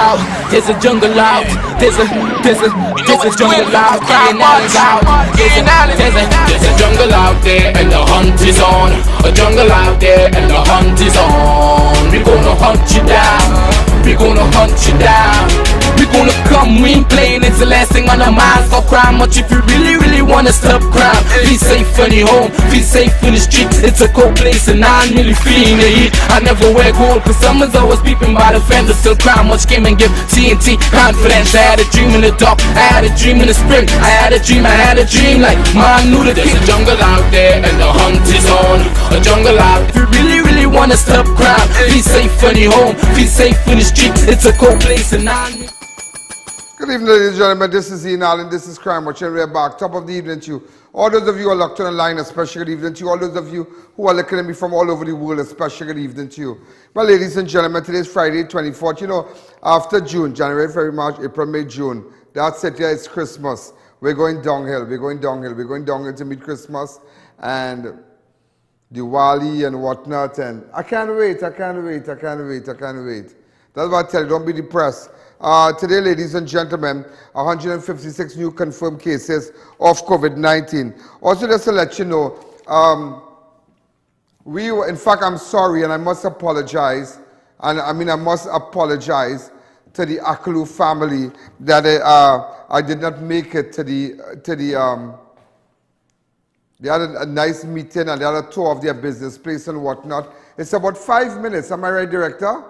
out, there's a jungle out, there's a jungle out, there's a jungle out there and the hunt is on. A jungle out there and the hunt is on. We gonna hunt you down, we gonna hunt you down. We gonna come, we ain't playing, it's the last thing on our minds. For crime, much if you really wanna stop crime. Be safe in your home, be safe in the streets. It's a cold place and I'm really feeling the heat. I never wear gold, cause someone's always peeping by the fence. Still crime, much came and give TNT confidence. I had a dream in the dark, I had a dream in the spring. I had a dream like man knew the there's a jungle out there and the hunt is on. A jungle out, if you really wanna stop crime. Be safe in your home, be safe in the streets. It's a cold place and I'm... Good evening, ladies and gentlemen. This is Alleyne. This is Crime Watch, and we're back. Top of the evening to you. All those of you who are locked on the line, a special good evening to you. All those of you who are looking at me from all over the world, a special good evening to you. Well, ladies and gentlemen, today is Friday, 24th. You know, after June, January, February, March, April, May, June, that's it. Yeah, it's Christmas. We're going downhill. We're going downhill. We're going downhill to meet Christmas and Diwali and whatnot. And I can't wait. I can't wait. I can't wait. I can't wait. That's what I tell you. Don't be depressed. Today, ladies and gentlemen, 156 new confirmed cases of COVID-19. Also, just to let you know, in fact, I'm sorry and I must apologize. And I mean, I must apologize to the AKALOO'S family that I did not make it to the they had a nice meeting and they had a tour of their business place and whatnot. It's about 5 minutes. Am I right, Director?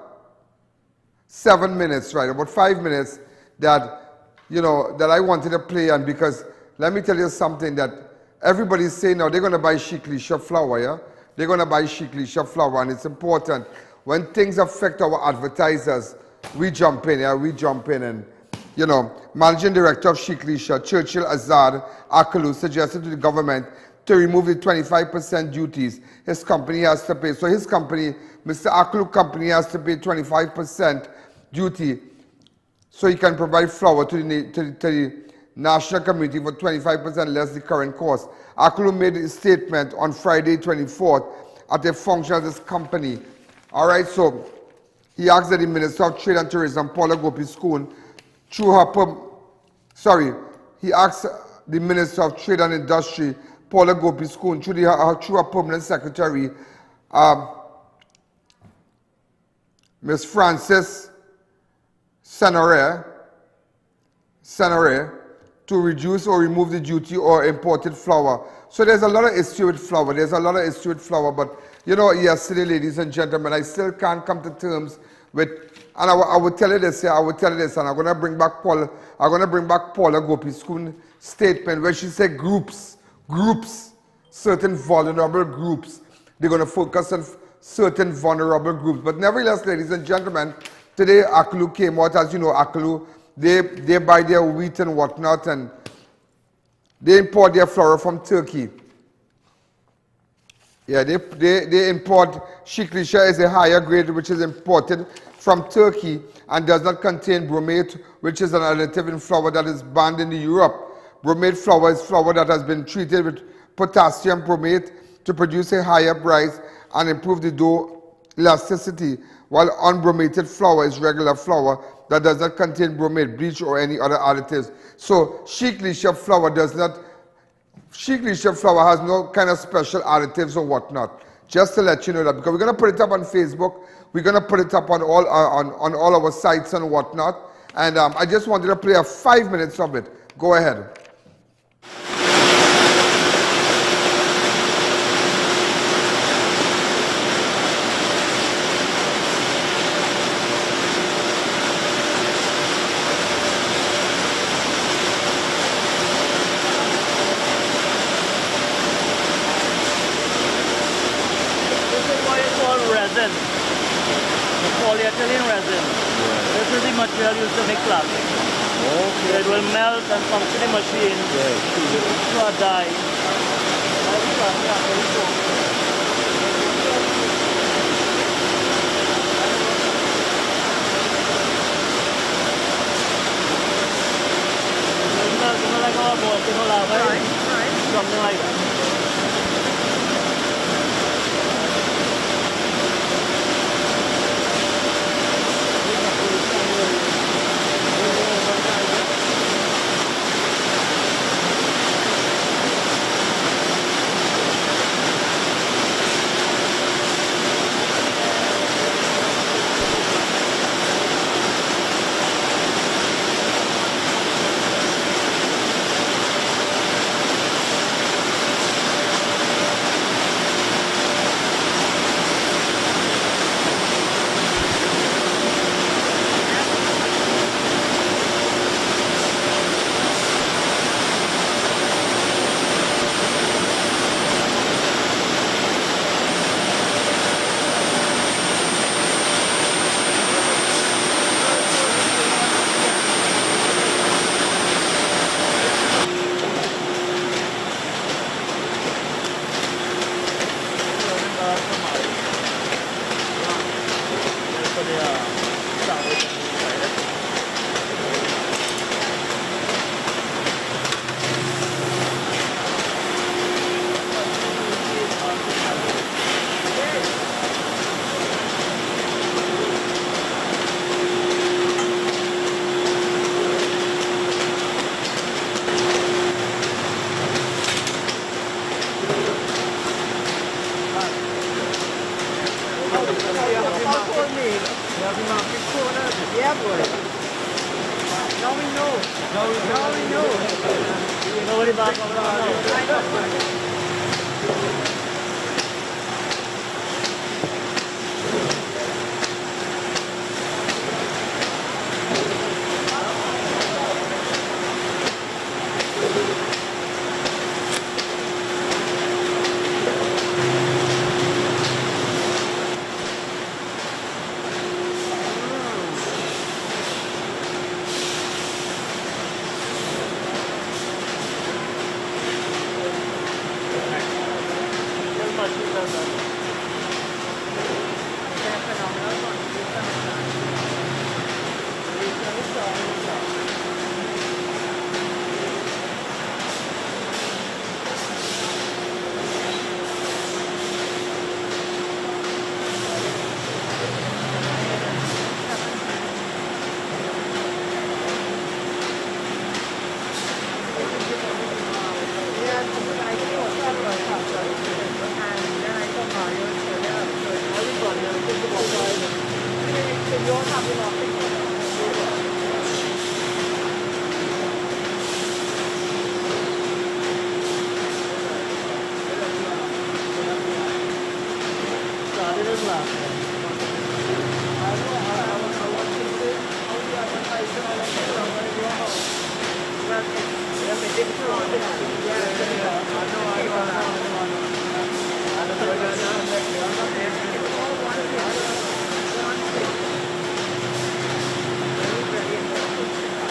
7 minutes, right? About 5 minutes that, you know, that I wanted to play on, because let me tell you something that everybody's saying now, they're going to buy SHEIK LISHA flour, yeah? They're going to buy SHEIK LISHA flour, and it's important. When things affect our advertisers, we jump in, yeah? We jump in, and, you know, Managing Director of SHEIK LISHA, CHURCHILL AZARD, AKALOO'S, suggested to the government to remove the 25% duties his company has to pay. So his company, Mr. AKALOO'S company, has to pay 25% duty so he can provide flour to the national community for 25% less the current cost. AKALOO'S made a statement on Friday 24th at a function of this company. All right, so he asked that the Minister of Trade and Tourism, PAULA GOPEE-SCOON, he asked the Minister of Trade and Industry, PAULA GOPEE-SCOON, through her permanent secretary, Ms. Frances SEIGNORET, to reduce or remove the duty or imported flour. So there's a lot of issue with flour. There's a lot of issue with flour. But, you know, yesterday, ladies and gentlemen, I still can't come to terms with, and I would tell you this, yeah, I would tell you this, and I'm going to bring back PAULA GOPEE-SCOON statement where she said groups, certain vulnerable groups. They're going to focus on certain vulnerable groups. But nevertheless, ladies and gentlemen, today AKALOO'S came out. As you know, AKALOO'S, they buy their wheat and whatnot, and they import their flour from Turkey. Yeah, they import SHEIK LISHA is a higher grade which is imported from Turkey and does not contain bromate, which is an additive in flour that is banned in Europe. Bromate flour is flour that has been treated with potassium bromate to produce a higher rise and improve the dough elasticity, while unbromated flour is regular flour that does not contain bromate, bleach, or any other additives. So SHEIK LISHA flour has no kind of special additives or whatnot. Just to let you know that, because we're going to put it up on Facebook, we're going to put it up on all our sites and whatnot. And I just wanted to play 5 minutes of it. Go ahead. Polyethylene resin. This is the material used to make plastic. Okay. It will melt and come to the machine to a dye. Like our right. Something like that. Yeah, boy. Now we know. Now we know. Nobody back over now.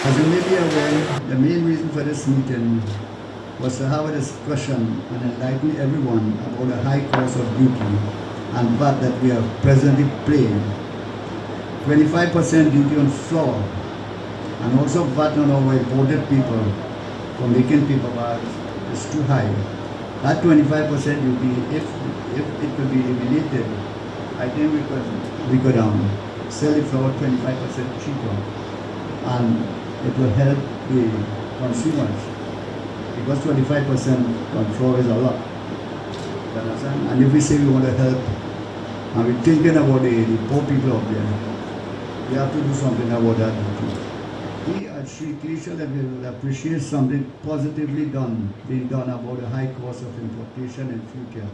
As you may be aware, the main reason for this meeting was to have a discussion and enlighten everyone about the high cost of duty and VAT that we are presently paying. 25% duty on flour and also VAT on our imported people for making paper bags is too high. That 25% duty, if it could be eliminated, I think we could sell the flour 25% cheaper, and it will help the consumers, because 25% on flour is a lot. You understand? And if we say we want to help, and we're thinking about the poor people out there, we have to do something about that too. We at SHEIK LISHA that we will appreciate something positively being done about the high cost of importation in future,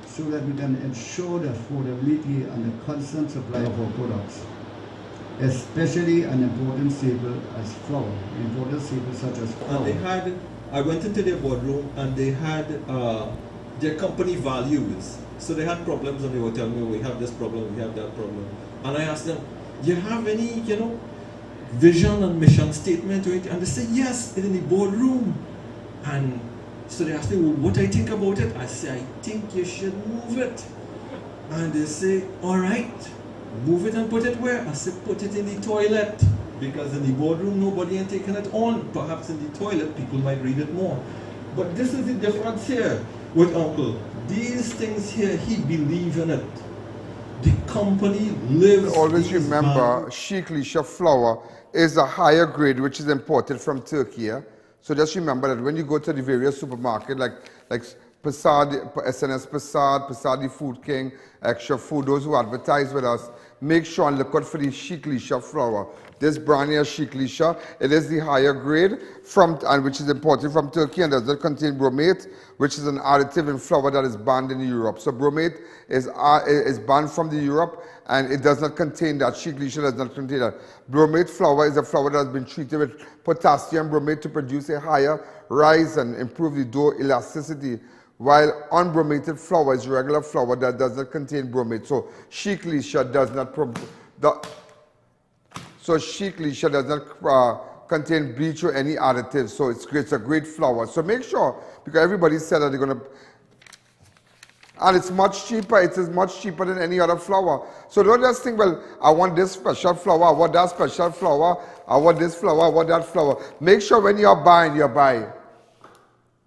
so that we can ensure the affordability and the constant supply of our products, especially an important staple as flour, important staples such as flour. And I went into their boardroom and they had their company values. So they had problems and they were telling me, we have this problem, we have that problem. And I asked them, you have any, vision and mission statement to it? And they said, yes, it's in the boardroom. And so they asked me, well, what I think about it? I say, I think you should move it. And they say, all right, move it and put it where? I said, put it in the toilet. Because in the boardroom, nobody had taken it on. Perhaps in the toilet, people might read it more. But this is the difference here with Uncle. These things here, he believes in it. The company lives. Always remember, SHEIK LISHA flour is a higher grade which is imported from Turkey. Yeah? So just remember that when you go to the various supermarkets like Passad, SNS Passad, Passadi Food King, Extra Food, those who advertise with us, make sure and look out for the SHEIK LISHA flour. This brand here, SHEIK LISHA, it is the higher grade and which is imported from Turkey and does not contain bromate, which is an additive in flour that is banned in Europe. So bromate is banned from the Europe, and it does not contain that. SHEIK LISHA does not contain that. Bromate flour is a flour that has been treated with potassium bromate to produce a higher rise and improve the dough elasticity, while unbromated flour is regular flour that does not contain bromate. So SHEIK LISHA does not contain bleach or any additives, so it's a great flour. So make sure, because everybody said that they're going to, and it's much cheaper. It is much cheaper than any other flour. So don't just think, well, I want this special flour, I want that special flour, I want this flour, I want that flour. Make sure when you're buying,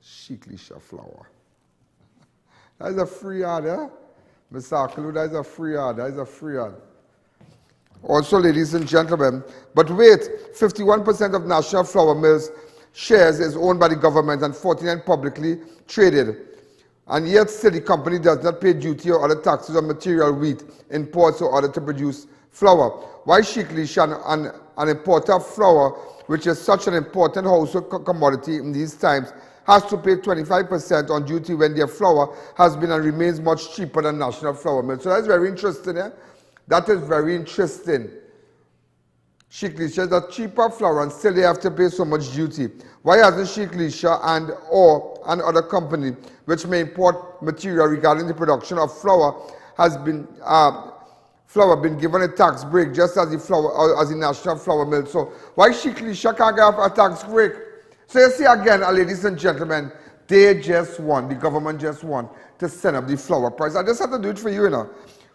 SHEIK LISHA flour. That is a free ad, eh? Mr. AKALOO'S, that is a free ad, that is a free ad. Also, ladies and gentlemen, but wait, 51% of National Flour Mills shares is owned by the government and 49 publicly traded. And yet still the company does not pay duty or other taxes on material wheat imports or order to produce flour. Why SHEIK, LISHA, an importer of flour, which is such an important household commodity in these times, has to pay 25% on duty when their flour has been and remains much cheaper than national flour mills. So that's very interesting. That is very interesting. SHEIK, LISHA is a cheaper flour and still they have to pay so much duty. Why hasn't SHEIK, LISHA and other company which may import material regarding the production of flour has been been given a tax break just as the national flour mill? So why SHEIK, LISHA can't get a tax break? So you see again, ladies and gentlemen, they just want, the government just want to send up the flour price. I just have to do it for you,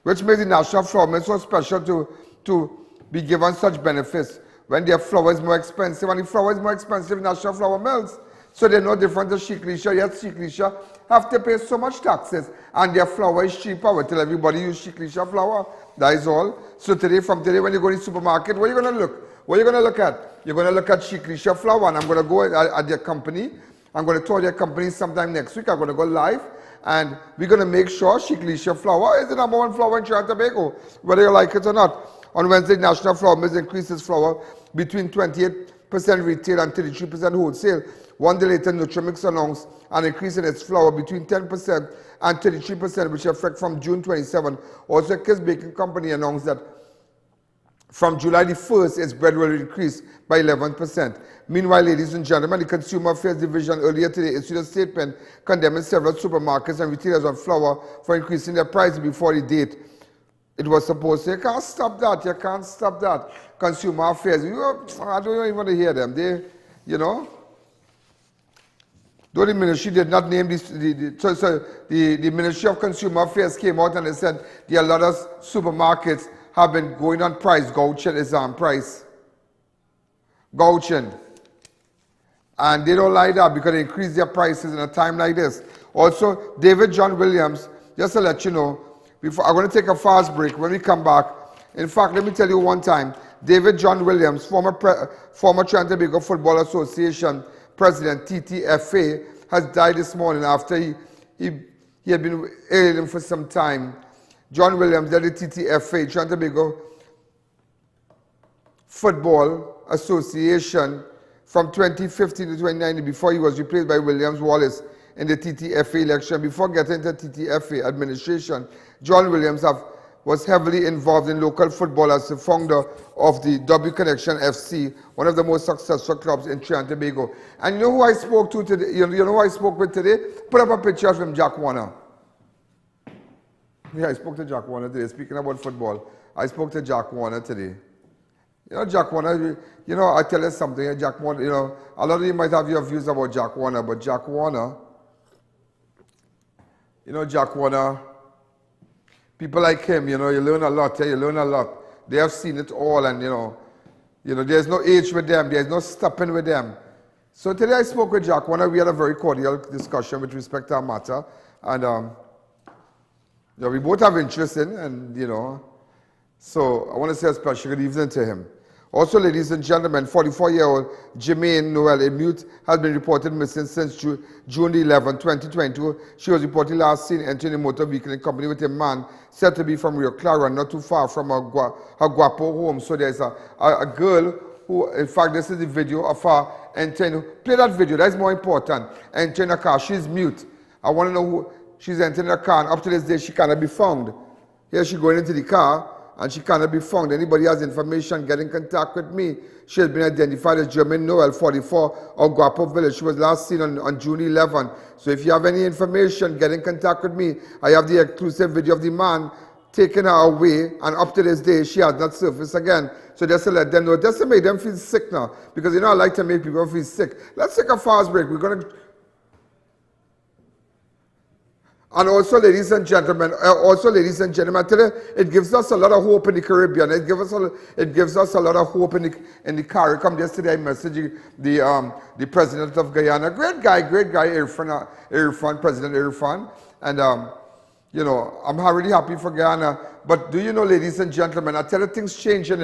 which makes the national flour mill so special to be given such benefits when their flour is more expensive, and the flour is more expensive in national flour mills. So they're no different to SHEIK, LISHA, yet SHEIK, LISHA have to pay so much taxes, and their flour is cheaper. We tell everybody use SHEIK, LISHA flour. That is all. So from today, when you go to the supermarket, what are you going to look? What are you going to look at? You're going to look at SHEIK, LISHA flour, and I'm going to go at their company. I'm going to tour their company sometime next week. I'm going to go live, and we're going to make sure SHEIK, LISHA flour is the #1 flour in Trinidad and Tobago, whether you like it or not. On Wednesday, National Flour Mills increases flour between 28% retail and 33% wholesale. One day later, Nutrimix announced an increase in its flour between 10% and 33%, which effect from June 27. Also, Kiss Baking Company announced that from July the 1st, its bread will increase by 11%. Meanwhile, ladies and gentlemen, the Consumer Affairs Division earlier today issued a statement condemning several supermarkets and retailers on flour for increasing their prices before the date it was supposed to. You can't stop that. You can't stop that. Consumer Affairs, I don't even want to hear them. They, though the ministry did not name this, the Ministry of Consumer Affairs came out and they said there are a lot of supermarkets have been going on price gouging, price gouging. And they don't like that because they increase their prices in a time like this. Also, David John Williams, just to let you know, I'm going to take a fast break. When we come back, in fact, let me tell you one time, David John Williams, former Trinidad and Tobago Football Association President, TTFA, has died this morning after he had been ailing for some time. John Williams led the TTFA, Trinidad and Tobago Football Association, from 2015 to 2019 before he was replaced by Williams Wallace in the TTFA election. Before getting into TTFA administration, John Williams was heavily involved in local football as the founder of the W Connection FC, one of the most successful clubs in Trinidad and Tobago. And you know who I spoke to today? You know who I spoke with today? Put up a picture of him, Jack Warner. Yeah, I spoke to Jack Warner today. Speaking about football, I spoke to Jack Warner today. Jack Warner, I tell you something, Jack Warner, a lot of you might have your views about Jack Warner, but Jack Warner, Jack Warner, people like him, you learn a lot, you learn a lot. They have seen it all, and, there's no age with them, there's no stopping with them. So today I spoke with Jack Warner. We had a very cordial discussion with respect to our matter, and we both have interest in, and, so I want to say a special good evening to him. Also, ladies and gentlemen, 44-year-old Jermaine Noel, a mute, has been reported missing since June 11, 2022. She was reportedly last seen entering a motor vehicle in company with a man said to be from Rio Claro, not too far from her Guapo home. So there's a girl who, in fact, this is the video of her entering. Play that video, that's more important. Entering a car. She's mute. I want to know who she's entering a car, and up to this day, she cannot be found. Here she's going into the car, and she cannot be found. Anybody has information, get in contact with me. She has been identified as Jermaine Noel, 44, of Guapo Village. She was last seen on June 11. So if you have any information, get in contact with me. I have the exclusive video of the man taking her away, and up to this day, she has not surfaced again. So just to let them know, just to make them feel sick now, because I like to make people feel sick. Let's take a fast break. We're going to... And also, ladies and gentlemen, I tell you, it gives us a lot of hope in the Caribbean. It gives us a lot of hope in the CARICOM. Yesterday, I messaged the president of Guyana, great guy, Irfan, President Irfan, and I'm really happy for Guyana. But do you know, ladies and gentlemen, I tell you, things changing.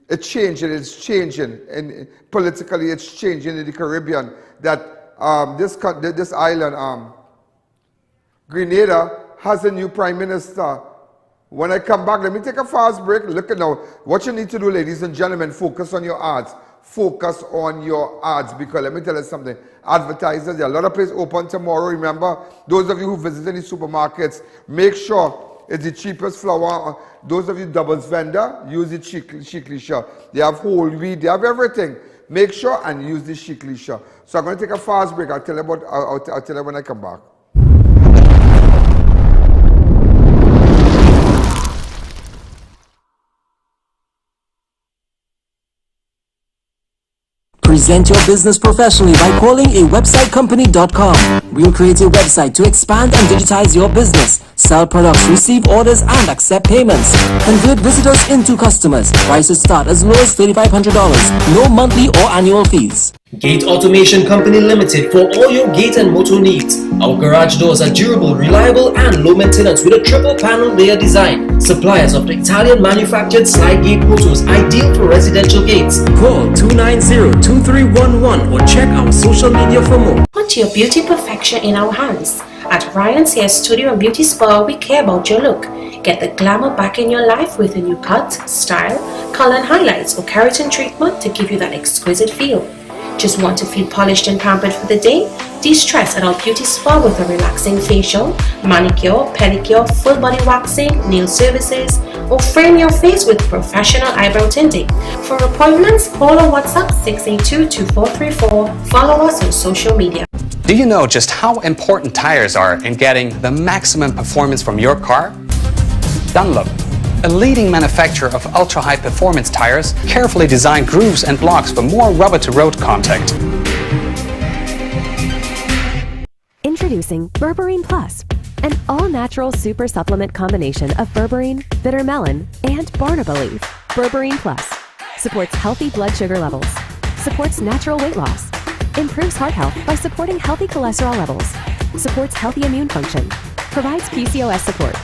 It's changing, and politically, it's changing in the Caribbean. That this island, Grenada, has a new prime minister. When I come back, let me take a fast break. Look at now. What you need to do, ladies and gentlemen, focus on your ads. Focus on your ads, because let me tell you something. Advertisers, there are a lot of places open tomorrow. Remember, those of you who visit any supermarkets, make sure it's the cheapest flour. Those of you doubles vendor, use the SHEIK LISHA. They have whole wheat, they have everything. Make sure and use the SHEIK LISHA. So I'm going to take a fast break. I'll tell you when I come back. Present your business professionally by calling a websitecompany.com. We'll create a website to expand and digitize your business, sell products, receive orders, and accept payments. Convert visitors into customers. Prices start as low as $3,500. No monthly or annual fees. Gate Automation Company Limited for all your gate and motor needs. Our garage doors are durable, reliable, and low maintenance with a triple panel layer design. Suppliers of the Italian manufactured slide gate motors, ideal for residential gates. Call 290-2311 or check our social media for more. Put your beauty perfection in our hands. At Ryan's Hair Studio and Beauty Spa, we care about your look. Get the glamour back in your life with a new cut, style, color and highlights or keratin treatment to give you that exquisite feel. Just want to feel polished and pampered for the day? De-stress at our beauty spa with a relaxing facial, manicure, pedicure, full body waxing, nail services, or frame your face with professional eyebrow tinting. For appointments, call or WhatsApp 682-2434. Follow us on social media. Do you know just how important tires are in getting the maximum performance from your car? Dunlop, a leading manufacturer of ultra-high performance tires, carefully designed grooves and blocks for more rubber-to-road contact. Introducing Berberine Plus, an all-natural super supplement combination of berberine, bitter melon, and barnaba leaf. Berberine Plus supports healthy blood sugar levels, supports natural weight loss, improves heart health by supporting healthy cholesterol levels, supports healthy immune function, provides PCOS support.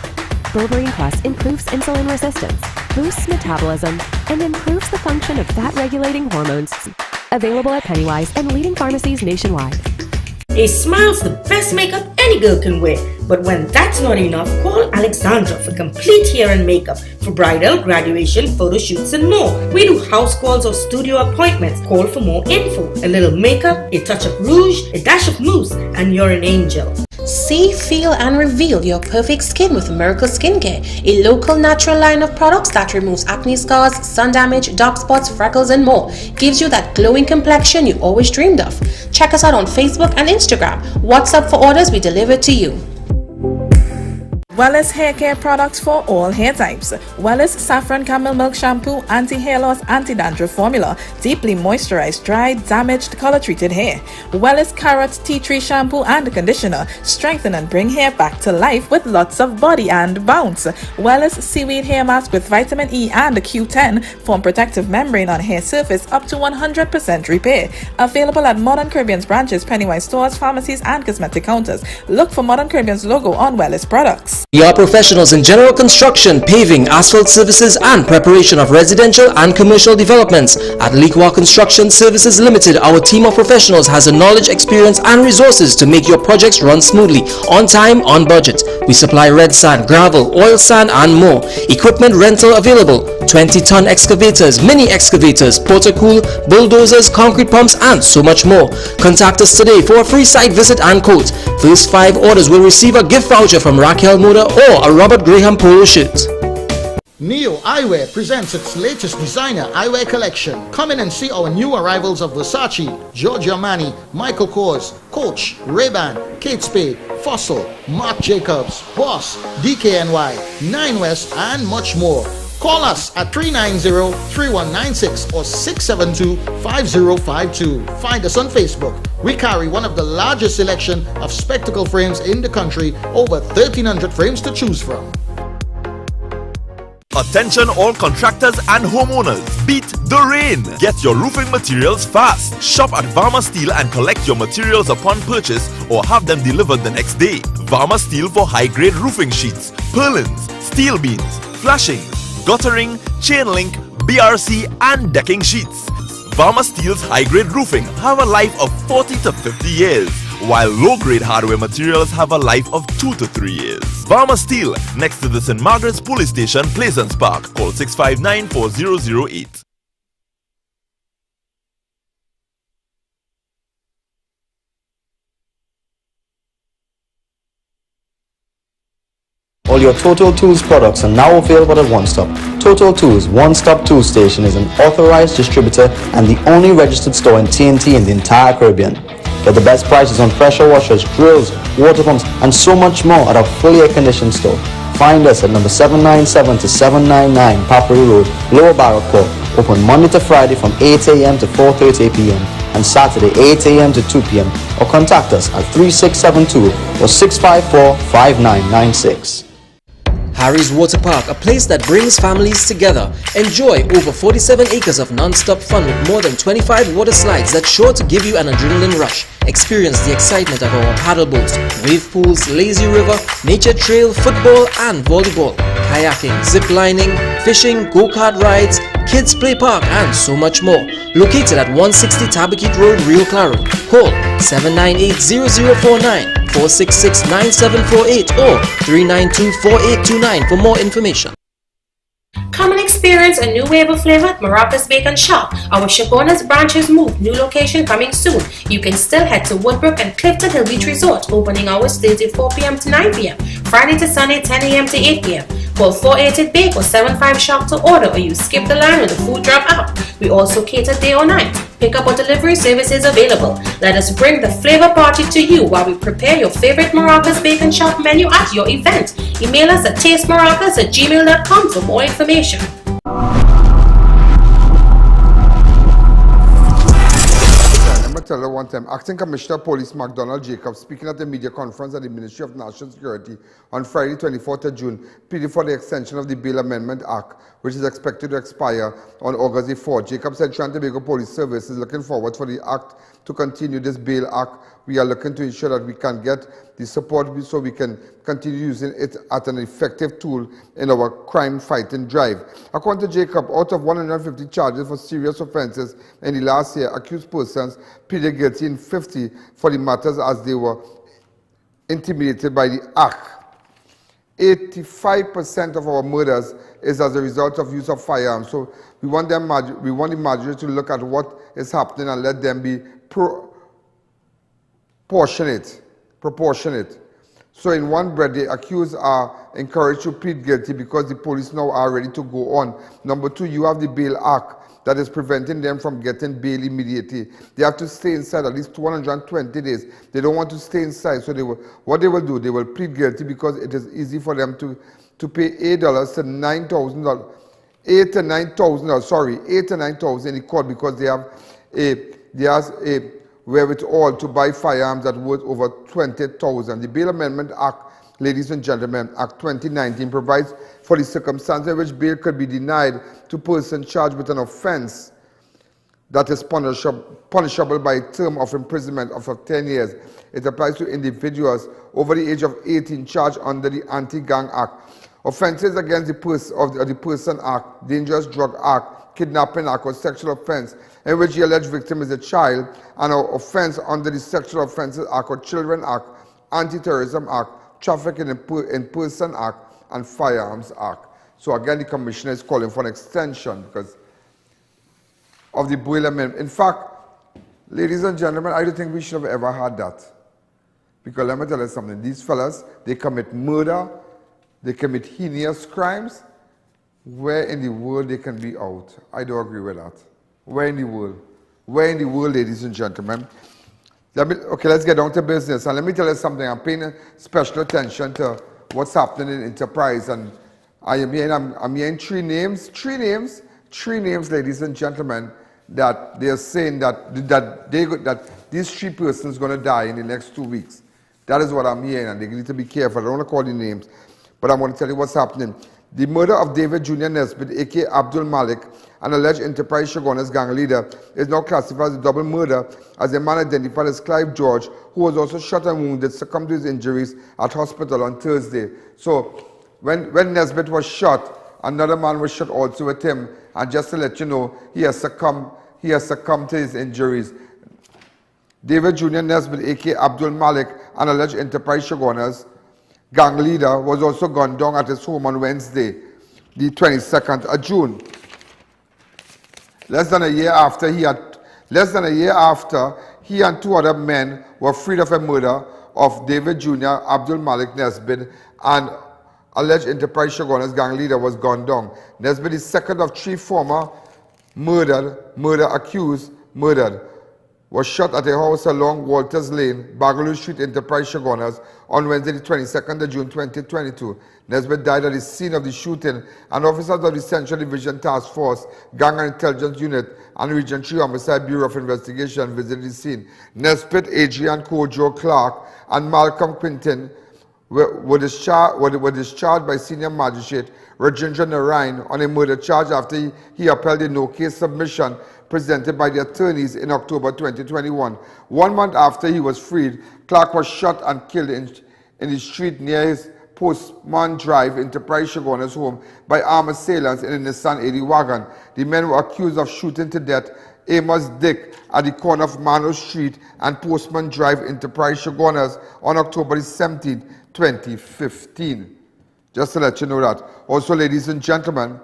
Berberine Plus improves insulin resistance, boosts metabolism, and improves the function of fat-regulating hormones. Available at Pennywise and leading pharmacies nationwide. A smile's the best makeup any girl can wear. But when that's not enough, call Alexandra for complete hair and makeup for bridal, graduation, photo shoots and more. We do house calls or studio appointments. Call for more info. A little makeup, a touch of rouge, a dash of mousse, and you're an angel. See, feel, and reveal your perfect skin with Miracle Skincare, a local natural line of products that removes acne scars, sun damage, dark spots, freckles, and more. Gives you that glowing complexion you always dreamed of. Check us out on Facebook and Instagram. WhatsApp for orders, we deliver to you. Wellness hair care products for all hair types. Wellness saffron camel milk shampoo, anti-hair loss, anti-dandruff formula, deeply moisturized, dried, damaged, color-treated hair. Wellness carrot tea tree shampoo and conditioner, strengthen and bring hair back to life with lots of body and bounce. Wellness seaweed hair mask with vitamin E and Q10 form protective membrane on hair surface up to 100% repair. Available at Modern Caribbean's branches, Pennywise stores, pharmacies, and cosmetic counters. Look for Modern Caribbean's logo on Wellness products. We are professionals in general construction, paving, asphalt services, and preparation of residential and commercial developments. At Liqua Construction Services Limited, our team of professionals has the knowledge, experience, and resources to make your projects run smoothly, on time, on budget. We supply red sand, gravel, oil sand, and more. Equipment rental available: 20-ton excavators, mini excavators, portacool, bulldozers, concrete pumps, and so much more. Contact us today for a free site visit and quote. First 5 orders will receive a gift voucher from Raquel Moda or a Robert Graham polo shirt. Neo Eyewear presents its latest designer eyewear collection. Come in and see our new arrivals of Versace, Giorgio Armani, Michael Kors, Coach, Ray-Ban, Kate Spade, Fossil, Marc Jacobs, Boss, DKNY, Nine West, and much more. Call us at 390-3196 or 672-5052. Find us on Facebook. We carry one of the largest selection of spectacle frames in the country, over 1,300 frames to choose from. Attention all contractors and homeowners, beat the rain! Get your roofing materials fast. Shop at Varma Steel and collect your materials upon purchase or have them delivered the next day. Varma Steel for high-grade roofing sheets, purlins, steel beams, flashings, guttering, chain link, BRC and decking sheets. Varma Steel's high-grade roofing have a life of 40 to 50 years, while low-grade hardware materials have a life of 2 to 3 years. Varma Steel, next to the St. Margaret's Police Station, Plaisance Park. Call 659-4008. All your Total Tools products are now available at One Stop. Total Tools One Stop Tool Station is an authorized distributor and the only registered store in TNT in the entire Caribbean. Get the best prices on pressure washers, drills, water pumps, and so much more at our fully air-conditioned store. Find us at number 797 to 799 Papri Road, Lower Barrack Court. Open Monday to Friday from 8 a.m. to 4:30 p.m. and Saturday 8 a.m. to 2 p.m. or contact us at 3672 or 654-5996. Harry's Water Park, a place that brings families together. Enjoy over 47 acres of non-stop fun with more than 25 water slides that's sure to give you an adrenaline rush. Experience the excitement of our paddle boats, wave pools, lazy river, nature trail, football and volleyball, kayaking, zip lining, fishing, go-kart rides, kids play park and so much more. Located at 160 Tabakit Road, Rio Claro. Call 798-0049. 466-9748 or 392-4829 for more information. Come and experience a new wave of flavor at Maracas Bacon Shop. Our Chagonas branch has moved. New location coming soon. You can still head to Woodbrook and Clifton Hill Beach Resort. Opening hours Thursday 4 p.m. to 9 p.m. Friday to Sunday 10 a.m. to 8 p.m. Call 488-BAKE or 75-SHOP to order, or you skip the line with the food drop app. We also cater day or night. Pickup or delivery services available. Let us bring the flavor party to you while we prepare your favorite Maracas Bacon Shop menu at your event. Email us at tastemaracas@gmail.com for more information. Tell you one time, Acting Commissioner of Police McDonald Jacobs, speaking at the media conference at the Ministry of National Security on Friday 24th of June, pleaded for the extension of the Bail Amendment Act, which is expected to expire on August the 4th. Jacobs said Trinidad and Tobago Police Service is looking forward for the act to continue this bail act. We are looking to ensure that we can get the support so we can continue using it as an effective tool in our crime fighting drive. According to Jacob, out of 150 charges for serious offences in the last year, accused persons pleaded guilty in 50 for the matters as they were intimidated by the act. 85% of our murders is as a result of use of firearms. So we want the magistrate to look at what is happening and let them be proportionate. So in one breath, the accused are encouraged to plead guilty because the police now are ready to go on. Number two, you have the Bail Act that is preventing them from getting bail immediately. They have to stay inside at least 220 days. They don't want to stay inside, so what they will do, they will plead guilty because it is easy for them to pay $8 to $9,000, $8 to $9,000 in the court because they have a wherewithal to buy firearms that worth over $20,000. The Bail Amendment Act, ladies and gentlemen, Act 2019 provides for the circumstances in which bail could be denied to persons charged with an offense that is punishable by a term of imprisonment of 10 years. It applies to individuals over the age of 18 charged under the Anti-Gang Act. Offenses against the Person Act, Dangerous Drug Act, Kidnapping Act, or sexual offense in which the alleged victim is a child, and an offense under the Sexual Offences Act or Children Act, Anti-Terrorism Act, Trafficking in Person Act, and Firearms Act. So again, the Commissioner is calling for an extension because of the Bail Amendment. In fact, ladies and gentlemen, I don't think we should have ever had that. Because let me tell you something, these fellas, they commit murder, they commit heinous crimes. Where in the world they can be out? I don't agree with that. Where in the world? Where in the world, ladies and gentlemen? Let's get down to business. And let me tell you something. I'm paying special attention to what's happening in Enterprise. And I'm hearing three names, ladies and gentlemen, that they're saying that these three persons are going to die in the next 2 weeks. That is what I'm hearing, and they need to be careful. I don't want to call the names, but I want to tell you what's happening. The murder of David Jr. Nesbitt, a.k.a. Abdul Malik, an alleged Enterprise Shogunas gang leader, is now classified as a double murder as a man identified as Clive George, who was also shot and wounded, succumbed to his injuries at hospital on Thursday. So when Nesbitt was shot, another man was shot also with him, and just to let you know, he has succumbed he has succumbed to his injuries. David Jr. Nesbitt, aka Abdul Malik, an alleged enterprise shoguners gang leader, was also gunned down at his home on Wednesday, the 22nd of June. Less than a year after he and two other men were freed of a murder of David Jr., Abdul Malik Nesbitt, and alleged enterprise shoguners gang leader was gunned down. Nesbitt is second of three former accused was shot at a house along Walters Lane, Bagaloo Street, Enterprise Shoguners on Wednesday, the 22nd of June 2022. Nesbitt died at the scene of the shooting, and officers of the Central Division Task Force, Gang and Intelligence Unit, and Region 3 Homicide Bureau of Investigation visited the scene. Nesbitt, Adrian Kojo Clark, and Malcolm Quinton were discharged by Senior Magistrate Rajendra Narain on a murder charge after he upheld a no-case submission presented by the attorneys in October 2021. 1 month after he was freed, Clark was shot and killed in the street near his Postman Drive Enterprise Shoguners home by armed assailants in a Nissan 80 wagon. The men were accused of shooting to death Amos Dick at the corner of Mano Street and Postman Drive Enterprise Shoguners on October 17, 2015. Just to let you know that. Also, ladies and gentlemen,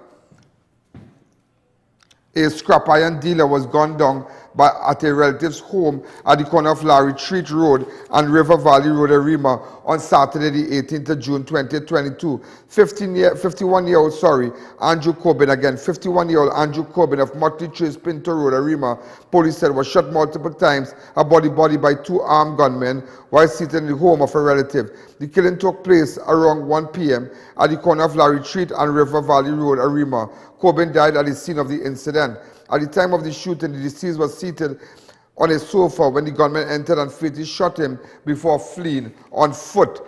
a scrap iron dealer was gunned down at a relative's home at the corner of Larry Treat Road and River Valley Road, Arima, on Saturday, the 18th of June, 2022. 51-year-old, Andrew Corbin, again, 51-year-old Andrew Corbin of Motley Trace Pinto Road, Arima, police said was shot multiple times, a body by two armed gunmen while seated in the home of a relative. The killing took place around 1 p.m. at the corner of Larry Treat and River Valley Road, Arima. Corbin died at the scene of the incident. At the time of the shooting, the deceased was seated on a sofa when the gunman entered and fatally shot him before fleeing on foot.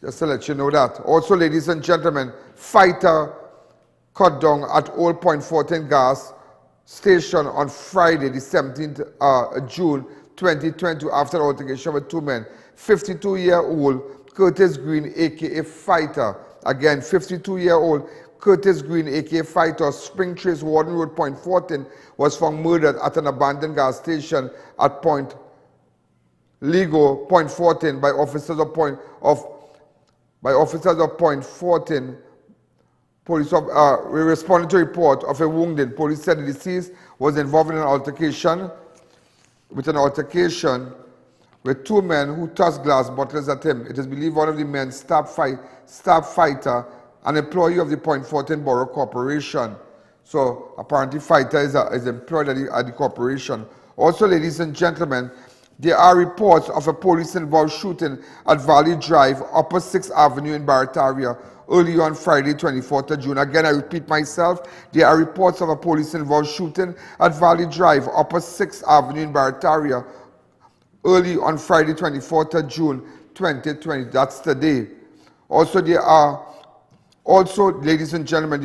Just to let you know that. Also, ladies and gentlemen, fighter cut down at Old Point 14 gas station on Friday, the 17th June 2020 after altercation with two men. 52-year-old Curtis Green, aka Fighter. Again, 52-year-old Curtis Green, aka Fighter, Spring Trace, Warden Road, Point 14, was found murdered at an abandoned gas station at Point Lego, Point 14, by officers of Point 14. Police responded to a report of a wounded. Police said the deceased was involved in an altercation with two men who tossed glass bottles at him. It is believed one of the men stabbed Fighter, an employee of the Point 14 Borough Corporation. So apparently Fighter is employed at the corporation. Also, ladies and gentlemen, there are reports of a police-involved shooting at Valley Drive, Upper 6th Avenue in Barataria, early on Friday, 24th of June. Again, I repeat myself, there are reports of a police-involved shooting at Valley Drive, Upper 6th Avenue in Barataria, early on Friday, 24th of June, 2020. That's today. Also, ladies and gentlemen,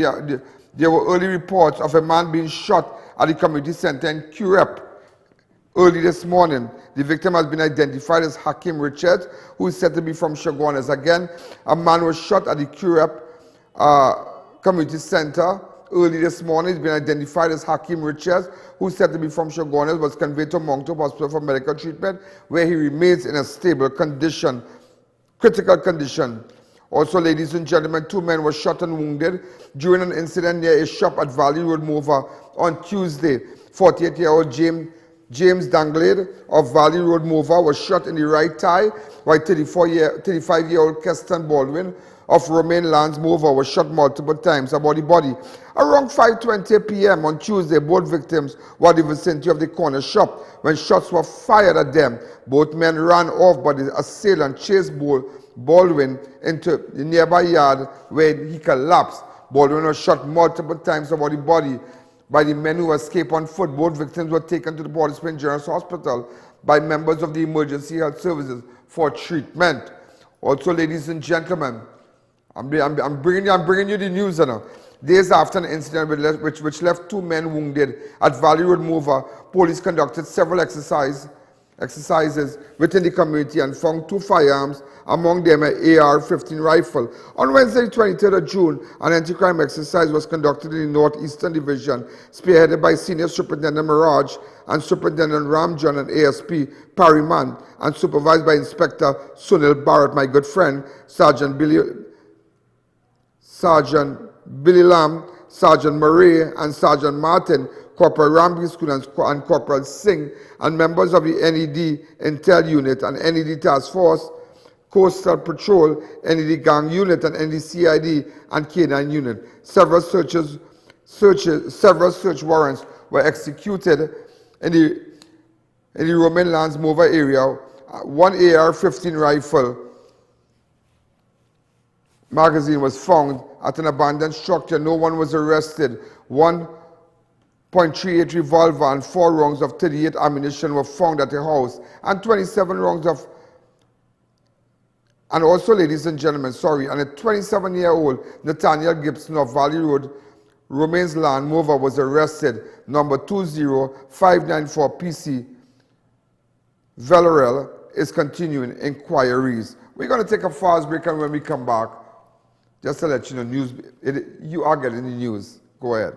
there were early reports of a man being shot at the community center in Curep early this morning. The victim has been identified as Hakim Richards, who is said to be from Shoguners. Again, a man was shot at the Curep community center early this morning. He's been identified as Hakim Richards, who is said to be from Shoguners, was conveyed to Moncton Hospital for medical treatment, where he remains in a stable condition, critical condition. Also, ladies and gentlemen, two men were shot and wounded during an incident near a shop at Valley Road, Mova on Tuesday. 48-year-old James Danglade of Valley Road, Mova, was shot in the right thigh, while 35-year-old Keston Baldwin of Romaine Lands, Mova, was shot multiple times about the body. Around 5:20 p.m. on Tuesday, both victims were in the vicinity of the corner shop when shots were fired at them. Both men ran off, but the assailant chased Baldwin into the nearby yard where he collapsed. Baldwin was shot multiple times about the body by the men who escaped on foot. Both victims were taken to the Port of Spain General Hospital by members of the Emergency Health Services for treatment. Also, ladies and gentlemen, I'm bringing you the news now. Days after an incident which left two men wounded at Valley Road, Mova, police conducted several exercises exercises within the community and found 2 firearms, among them an AR-15 rifle. On Wednesday, 23rd of June, an anti-crime exercise was conducted in the Northeastern Division, spearheaded by Senior Superintendent Mirage and Superintendent Ramjan and ASP Parryman, and supervised by Inspector Sunil Bharat, my good friend, Sergeant Billy Lam, Sergeant Murray, and Sergeant Martin, Corporal WARRENVILLE and Corporal Singh, and members of the NED Intel Unit and NED Task Force, Coastal Patrol, NED Gang Unit, and NED CID and K9 Unit. Several search warrants were executed in the Roman Lands Mover area. 1 AR-15 rifle magazine was found at an abandoned structure. No one was arrested. 1.38 revolver and 4 rounds of .38 ammunition were found at the house, and 27 rounds of, and also, ladies and gentlemen, and a 27-year-old Nathaniel Gibson of Valley Road, Romains Land Mover, was arrested, number 20594 PC. Villarreal is continuing inquiries. We're going to take a fast break, and when we come back, just to let you know, you are getting the news. Go ahead.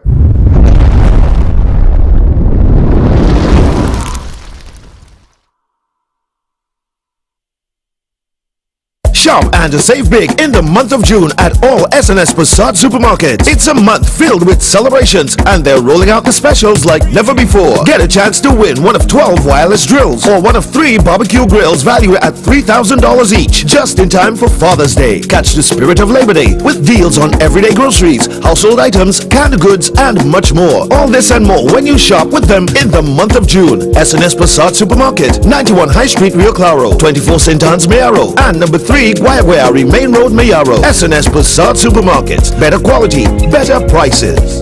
Shop and save big in the month of June at all SNS Passat supermarkets. It's a month filled with celebrations, and they're rolling out the specials like never before. Get a chance to win one of 12 wireless drills or one of 3 barbecue grills valued at $3,000 each, just in time for Father's Day. Catch the spirit of Labor Day with deals on everyday groceries, household items, canned goods, and much more. All this and more when you shop with them in the month of June. SNS Passat Supermarket, 91 High Street, Rio Claro, 24 St. Anne's, Mayaro, and number 3 Guayaguari Main Road, Mayaro. SNS Passat Supermarket. Better quality, better prices.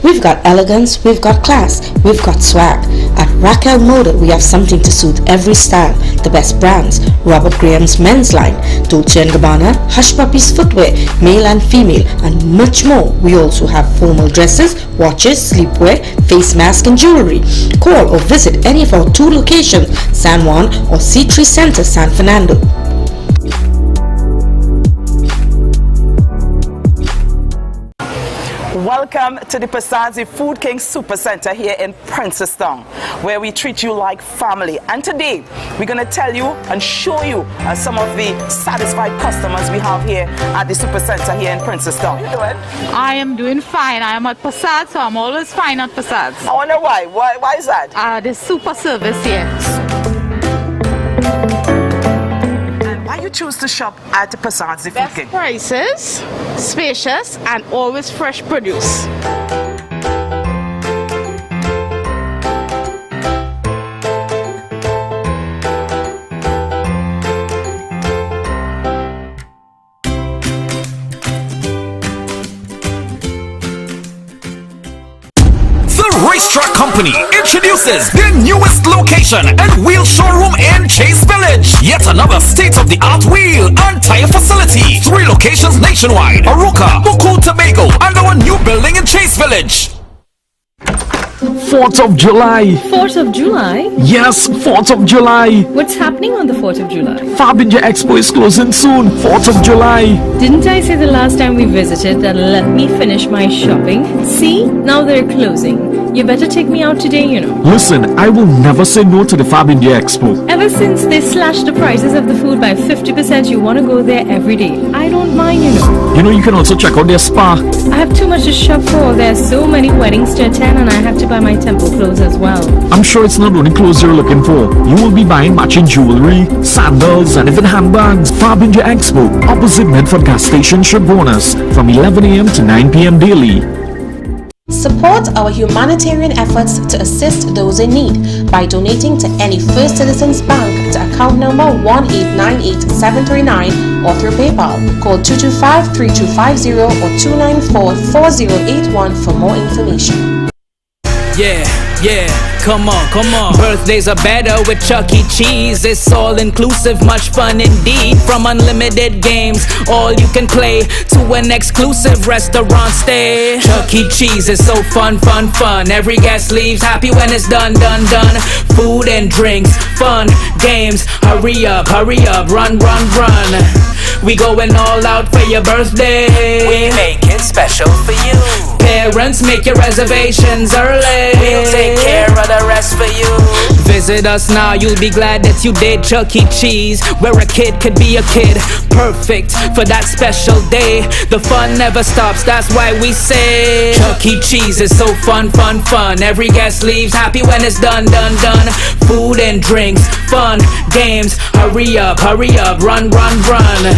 We've got elegance, we've got class, we've got swag. At Raquel Moda, we have something to suit every style. The best brands: Robert Graham's men's line, Dolce & Gabbana, Hush Puppies footwear, male and female, and much more. We also have formal dresses, watches, sleepwear, face mask, and jewelry. Call or visit any of our 2 locations, San Juan or C3 Center, San Fernando. Welcome to the Passat Food King Super Center here in Princestown, where we treat you like family. And today, we're going to tell you and show you some of the satisfied customers we have here at the Super Center here in Princestown. How you doing? I am doing fine. I am at Passat, so I'm always fine at Passat. I wonder why. Why is that? The super service here. Why you choose to shop at the Passat Food Best King? prices, spacious, and always fresh produce. Racetrack Company introduces their newest location and wheel showroom in Chase Village. Yet another state-of-the-art wheel and tire facility. 3 locations nationwide: Aruca, Buku, Tobago, and our new building in Chase Village. 4th of July. 4th of July? Yes, 4th of July. What's happening on the 4th of July? Fabinja Expo is closing soon. 4th of July. Didn't I say the last time we visited that let me finish my shopping? See, now they're closing. You better take me out today, you know. Listen, I will never say no to the Fabinja Expo. Ever since they slashed the prices of the food by 50%, you want to go there every day. I don't mind, you know. You know, you can also check out their spa. I have too much to shop for. There are so many weddings to attend, and I have to buy my temple clothes as well. I'm sure it's not only clothes you're looking for. You will be buying matching jewelry, sandals, and even handbags. Fabinja Expo, opposite Medford Gas Station, Shabonas, from 11 a.m. to 9 p.m. daily. Support our humanitarian efforts to assist those in need by donating to any First Citizens Bank to account number 1898739 or through PayPal. Call 225-3250 or 294-4081 for more information. Yeah, Yeah, come on, come on. Birthdays are better with Chuck E. Cheese. It's all inclusive, much fun indeed. From unlimited games, all you can play, to an exclusive restaurant stay. Chuck E. Cheese is so fun, fun, fun. Every guest leaves happy when it's done, done, done. Food and drinks, fun, games. Hurry up, run, run, run. We going all out for your birthday. We make it special for you. Parents, make your reservations early. We'll take care of the rest for you. Visit us now, you'll be glad that you did. Chuck E. Cheese, where a kid could be a kid. Perfect for that special day. The fun never stops, that's why we say Chuck E. Cheese is so fun, fun, fun. Every guest leaves happy when it's done, done, done. Food and drinks, fun, games. Hurry up, run, run, run.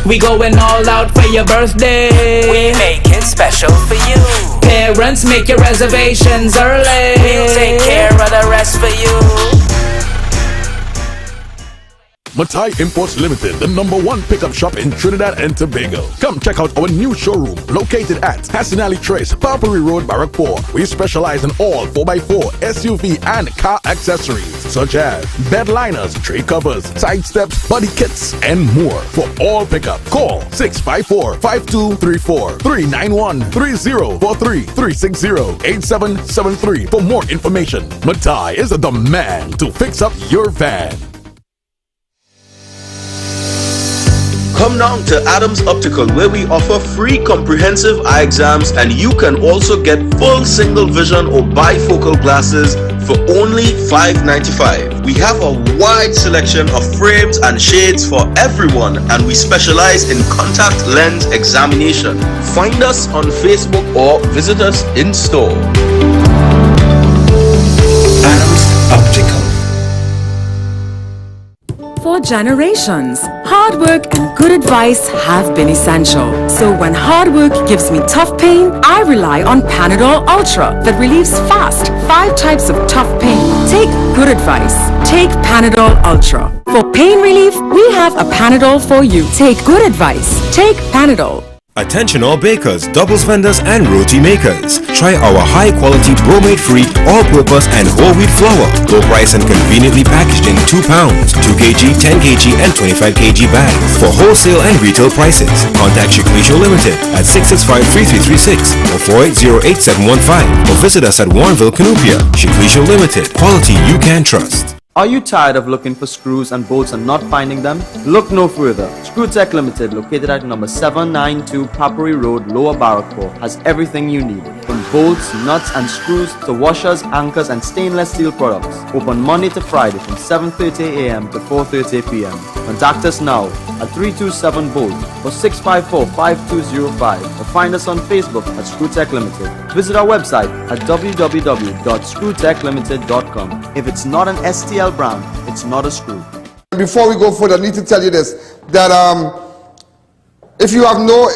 We going all out for your birthday. We make it special for you. Parents, make your reservations early. We'll take care of the rest for you. Matai Imports Limited, the #1 pickup shop in Trinidad and Tobago. Come check out our new showroom located at Hassanali Trace, Parbury Road, Barrackpore. We specialize in all 4x4, SUV and car accessories such as bed liners, tray covers, side steps, body kits, and more. For all pickup, call 654-5234, 391-3043, 360-8773 for more information. Matai is the man to fix up your van. Come down to Adams Optical, where we offer free comprehensive eye exams, and you can also get full single vision or bifocal glasses for only $5.95. We have a wide selection of frames and shades for everyone, and we specialize in contact lens examination. Find us on Facebook or visit us in store. Adams Optical. For generations, hard work and good advice have been essential. So when hard work gives me tough pain, I rely on Panadol Ultra that relieves fast 5 types of tough pain. Take good advice. Take Panadol Ultra. For pain relief, we have a Panadol for you. Take good advice. Take Panadol. Attention all bakers, doubles vendors and roti makers. Try our high quality bromate free, all purpose and whole wheat flour. Low price and conveniently packaged in 2 pounds, 2 kg, 10 kg and 25 kg bags. For wholesale and retail prices, contact SHEIK Limited at 665-3336 or 480-8715 or visit us at Warrenville, Canopia. SHEIK Limited, quality you can trust. Are you tired of looking for screws and bolts and not finding them? Look no further. ScrewTech Limited, located at number 792 Parbury Road, Lower Barrackpore, has everything you need. From bolts, nuts and screws to washers, anchors and stainless steel products. Open Monday to Friday from 7:30 a.m. to 4:30 p.m. Contact us now at 327-BOLT or 654-5205 or find us on Facebook at ScrewTech Limited. Visit our website at www.screwtechlimited.com. If it's not an STL brand, it's not a screw. Before we go further, I need to tell you this, that if you have no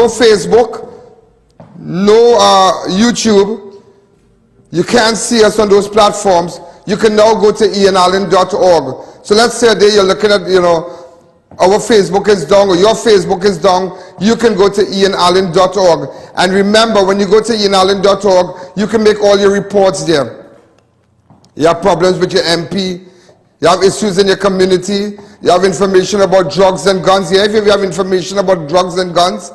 Facebook, no YouTube, you can't see us on those platforms, you can now go to ianallen.org. So let's say there you're looking at, our Facebook is down or your Facebook is down, you can go to ianallen.org. And remember, when you go to ianallen.org, you can make all your reports there. You have problems with your MP, you have issues in your community, you have information about drugs and guns. If you have information about drugs and guns,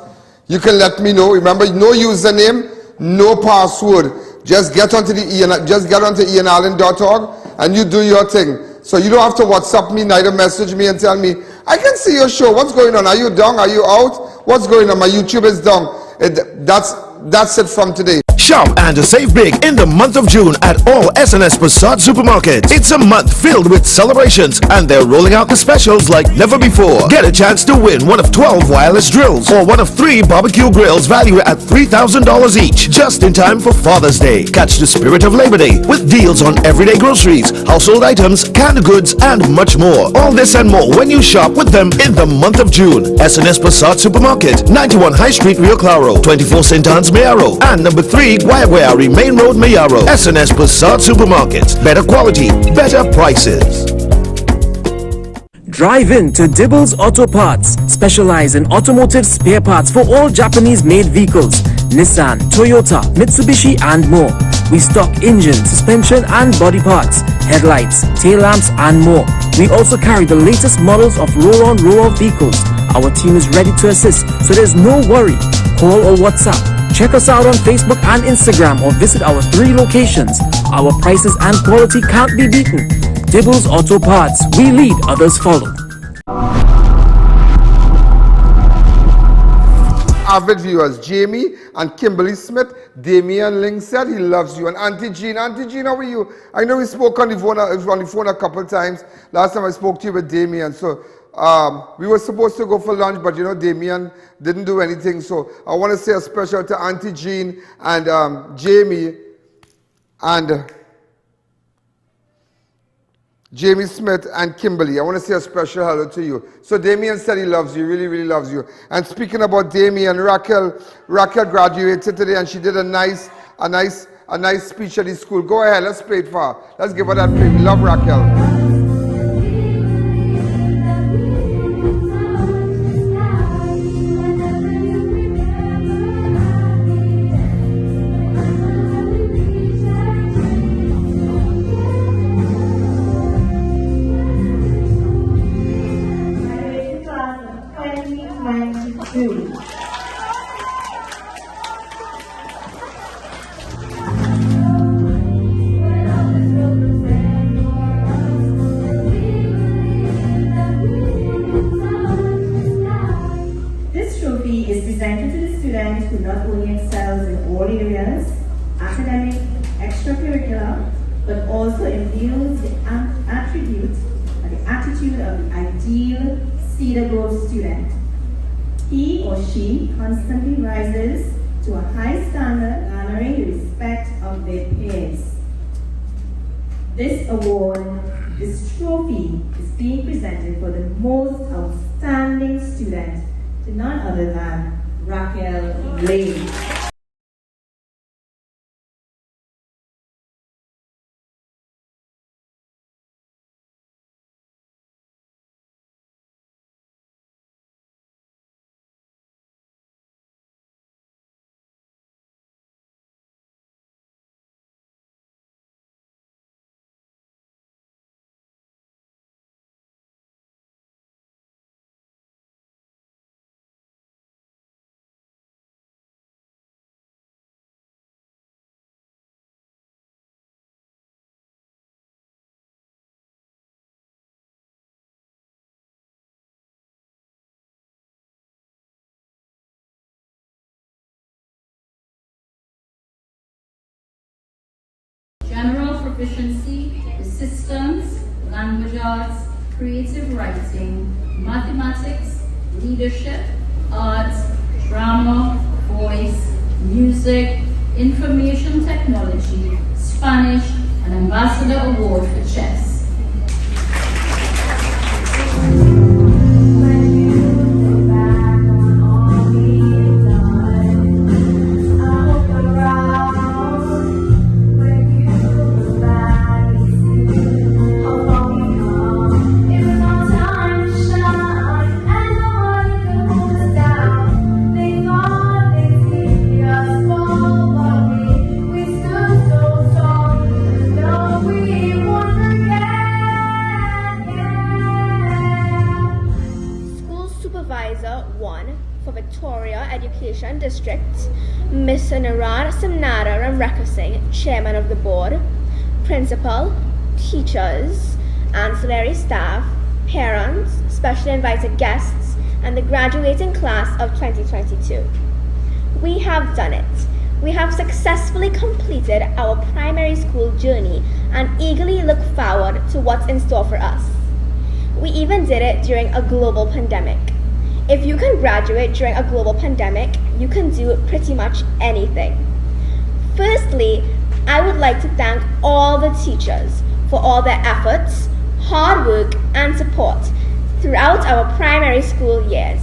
you can let me know. Remember, no username, no password. Just get onto ianallen.org and you do your thing. So you don't have to WhatsApp me, neither message me and tell me, I can see your show. What's going on? Are you down? Are you out? What's going on? My YouTube is down. That's it from today. Shop and save big in the month of June at all SNS Passat supermarkets. It's a month filled with celebrations and they're rolling out the specials like never before. Get a chance to win one of 12 wireless drills or one of 3 barbecue grills valued at $3,000 each, just in time for Father's Day. Catch the spirit of Labor Day with deals on everyday groceries, household items, canned goods, and much more. All this and more when you shop with them in the month of June. SNS Passat Supermarket, 91 High Street, Rio Claro, 24 St. Anne's, Mayaro, and number 3 Guayguayari Main Road, Mayaro. SNS Passat Supermarkets. Better quality, better prices. Drive in to Dibbles Auto Parts, specialize in automotive spare parts for all Japanese-made vehicles. Nissan, Toyota, Mitsubishi and more. We stock engine, suspension and body parts, headlights, tail lamps and more. We also carry the latest models of roll-on, roll-off vehicles. Our team is ready to assist, so there's no worry. Call or WhatsApp. Check us out on Facebook and Instagram or visit our 3 locations. Our prices and quality can't be beaten. Dibbles Auto Parts. We lead, others follow. Avid viewers, Jamie and Kimberly Smith, Damian Ling said he loves you. And Auntie Jean, how are you? I know we spoke on the phone a couple times. Last time I spoke to you with Damian. So we were supposed to go for lunch, but you know, Damian didn't do anything. So I want to say a special to Auntie Jean and Jamie and Jamie Smith and Kimberly. I want to say a special hello to you. So Damien said he loves you, really, really loves you. And speaking about Damien, Raquel graduated today and she did a nice speech at the school. Go ahead, let's play it for her. Let's give her that play. We love Raquel. Who not only excels in all areas, academic, extracurricular, but also imbues the attributes and the attitude of the ideal Cedar Grove student. He or she constantly rises to a high standard, garnering the respect of their peers. This award, this trophy, is being presented for the most outstanding student to none other than Raquel Lane. General proficiency, the systems, language arts, creative writing, mathematics, leadership, arts, drama, voice, music, information technology, Spanish, and Ambassador Award for chess. Chairman of the board, principal, teachers, ancillary staff, parents, specially invited guests, and the graduating class of 2022. We have done it. We have successfully completed our primary school journey and eagerly look forward to what's in store for us. We even did it during a global pandemic. If you can graduate during a global pandemic, you can do pretty much anything. Firstly, I would like to thank all the teachers for all their efforts, hard work, and support throughout our primary school years.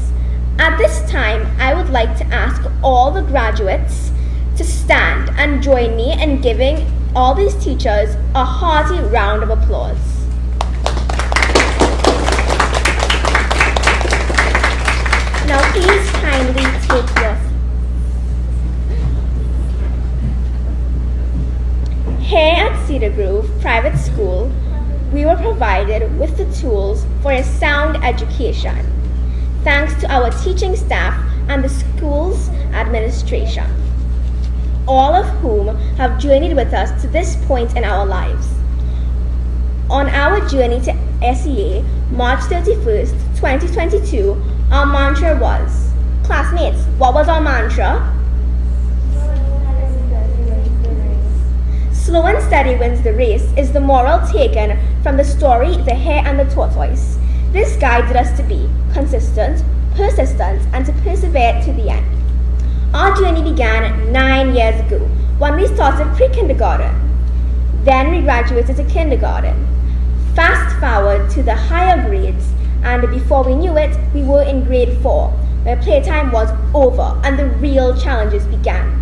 At this time, I would like to ask all the graduates to stand and join me in giving all these teachers a hearty round of applause. Now please kindly take your Here at Cedar Grove Private School, we were provided with the tools for a sound education, thanks to our teaching staff and the school's administration, all of whom have journeyed with us to this point in our lives. On our journey to SEA, March 31st, 2022, our mantra was, classmates, what was our mantra? Slow and steady wins the race is the moral taken from the story The Hare and the Tortoise. This guided us to be consistent, persistent, and to persevere to the end. Our journey began 9 years ago when we started pre-kindergarten. Then we graduated to kindergarten. Fast forward to the higher grades, and before we knew it, we were in grade 4, where playtime was over and the real challenges began.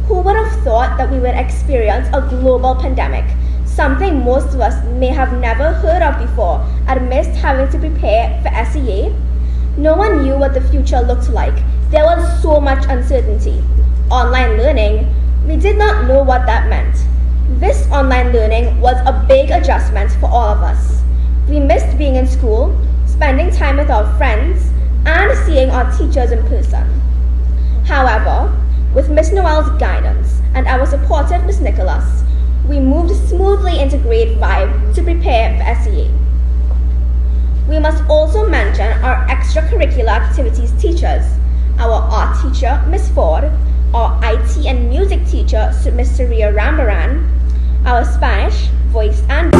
Who would have thought that we would experience a global pandemic, something most of us may have never heard of before, amidst having to prepare for SEA? No one knew what the future looked like. There was so much uncertainty. Online learning, we did not know what that meant. This online learning was a big adjustment for all of us. We missed being in school, spending time with our friends, and seeing our teachers in person. However, with Miss Noel's guidance and our supportive Miss Nicholas, we moved smoothly into grade 5 to prepare for SEA. We must also mention our extracurricular activities teachers, our art teacher, Miss Ford, our IT and music teacher, Miss Saria Rambaran, our Spanish, voice and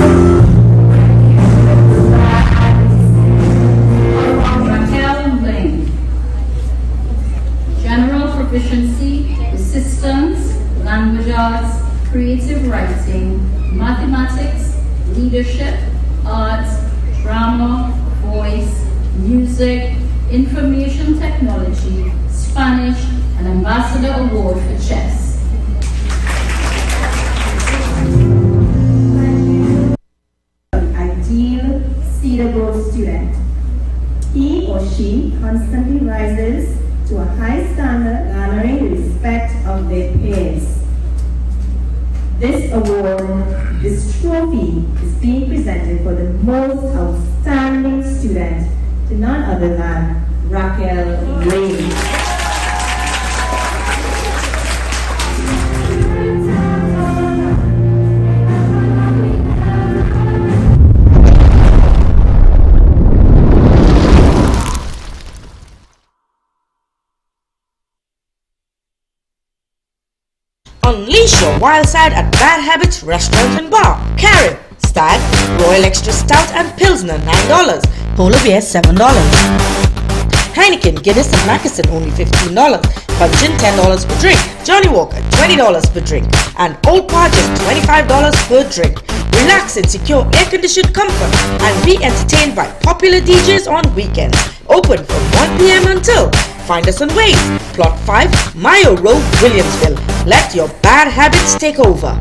General proficiency, systems, language arts, creative writing, mathematics, leadership, art, drama, voice, music, information technology, Spanish, and Ambassador Award for chess. Ideal Cedar Grove student. He or she constantly rises to a high standard, garnering the respect of their peers. This award, this trophy, is being presented for the most outstanding student to none other than Raquel Ray. Unleash your wild side at Bad Habits Restaurant and Bar. Karen, Stag, Royal Extra Stout and Pilsner $9. Polar Bear $7. Heineken, Guinness and Mackeson only $15. Punchin $10 per drink. Johnny Walker $20 per drink. And Old Par just $25 per drink. Relax in secure air-conditioned comfort and be entertained by popular DJs on weekends. Open from 1 p.m. until. Find us on Waze, Plot 5, Mayo Road, Williamsville. Let your bad habits take over.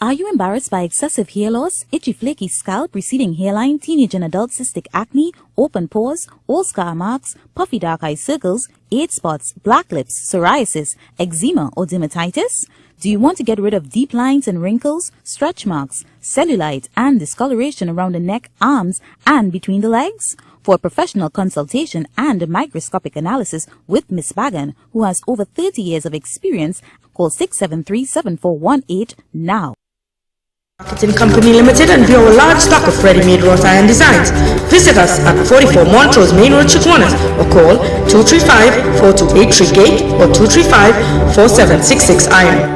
Are you embarrassed by excessive hair loss, itchy flaky scalp, receding hairline, teenage and adult cystic acne, open pores, old scar marks, puffy dark eye circles, age spots, black lips, psoriasis, eczema or dermatitis? Do you want to get rid of deep lines and wrinkles, stretch marks, cellulite and discoloration around the neck, arms and between the legs? For a professional consultation and microscopic analysis with Miss Bagan, who has over 30 years of experience, call 673-7418 now. Marketing Company Limited and view our large stock of ready-made wrought iron designs. Visit us at 44 Montrose Main Road, Chaguanas, or call 235-4283-GATE or 235-4766 iron.